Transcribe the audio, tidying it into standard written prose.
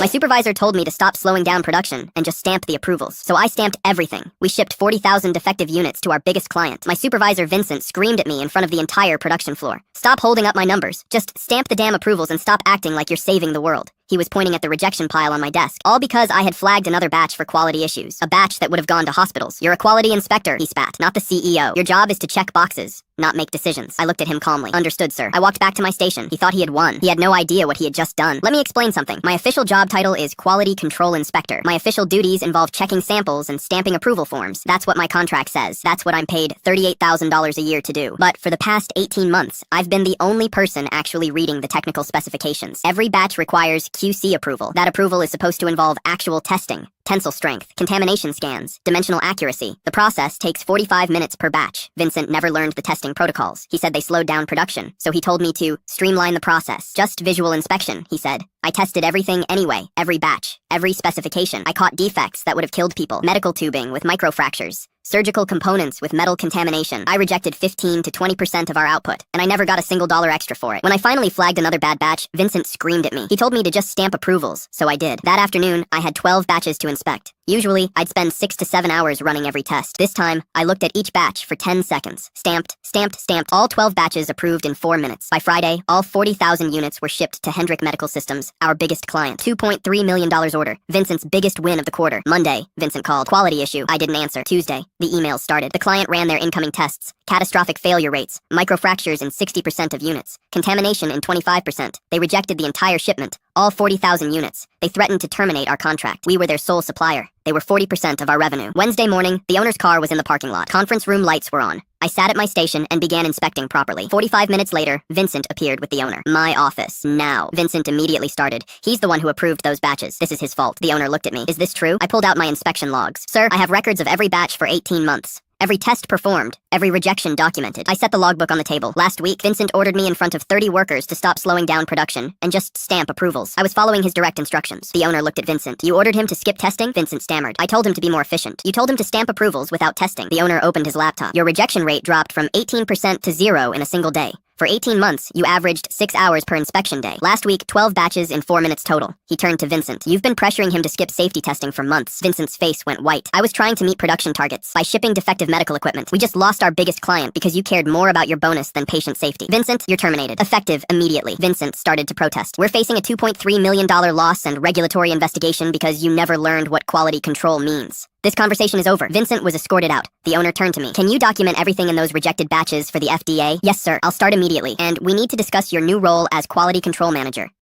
My supervisor told me to stop slowing down production and just stamp the approvals. So I stamped everything. We shipped 40,000 defective units to our biggest client. My supervisor, Vincent, screamed at me in front of the entire production floor. Stop holding up my numbers. Just stamp the damn approvals and stop acting like you're saving the world. He was pointing at the rejection pile on my desk. All because I had flagged another batch for quality issues. A batch that would have gone to hospitals. You're a quality inspector, he spat, not the CEO. Your job is to check boxes, not make decisions. I looked at him calmly. Understood, sir. I walked back to my station. He thought he had won. He had no idea what he had just done. Let me explain something. My official job title is Quality Control Inspector. My official duties involve checking samples and stamping approval forms. That's what my contract says. That's what I'm paid $38,000 a year to do. But for the past 18 months, I've been the only person actually reading the technical specifications. Every batch requires QC approval. That approval is supposed to involve actual testing, tensile strength, contamination scans, dimensional accuracy. The process takes 45 minutes per batch. Vincent never learned the testing protocols. He said they slowed down production, so he told me to streamline the process. Just visual inspection, he said. I tested everything anyway, every batch, every specification. I caught defects that would have killed people. Medical tubing with microfractures. Surgical components with metal contamination. I rejected 15 to 20% of our output, and I never got a single dollar extra for it. When I finally flagged another bad batch, Vincent screamed at me. He told me to just stamp approvals, so I did. That afternoon, I had 12 batches to inspect. Usually, I'd spend 6 to 7 hours running every test. This time, I looked at each batch for 10 seconds. Stamped, stamped, stamped. All 12 batches approved in 4 minutes. By Friday, all 40,000 units were shipped to Hendrick Medical Systems, our biggest client. $2.3 million order. Vincent's biggest win of the quarter. Monday, Vincent called. Quality issue. I didn't answer. Tuesday, the emails started. The client ran their incoming tests. Catastrophic failure rates. Microfractures in 60% of units. Contamination in 25%. They rejected the entire shipment. All 40,000 units. They threatened to terminate our contract. We were their sole supplier. They were 40% of our revenue. Wednesday morning, the owner's car was in the parking lot. Conference room lights were on. I sat at my station and began inspecting properly. 45 minutes later, Vincent appeared with the owner. My office, now. Vincent immediately started. He's the one who approved those batches. This is his fault. The owner looked at me. Is this true? I pulled out my inspection logs. Sir, I have records of every batch for 18 months. Every test performed, every rejection documented. I set the logbook on the table. Last week, Vincent ordered me in front of 30 workers to stop slowing down production and just stamp approvals. I was following his direct instructions. The owner looked at Vincent. You ordered him to skip testing? Vincent stammered. I told him to be more efficient. You told him to stamp approvals without testing. The owner opened his laptop. Your rejection rate dropped from 18% to 0 in a single day. For 18 months, you averaged 6 hours per inspection day. Last week, 12 batches in 4 minutes total. He turned to Vincent. You've been pressuring him to skip safety testing for months. Vincent's face went white. I was trying to meet production targets by shipping defective medical equipment. We just lost our biggest client because you cared more about your bonus than patient safety. Vincent, you're terminated. Effective immediately. Vincent started to protest. We're facing a $2.3 million loss and regulatory investigation because you never learned what quality control means. This conversation is over. Vincent was escorted out. The owner turned to me. Can you document everything in those rejected batches for the FDA? Yes, sir. I'll start immediately. And we need to discuss your new role as quality control manager.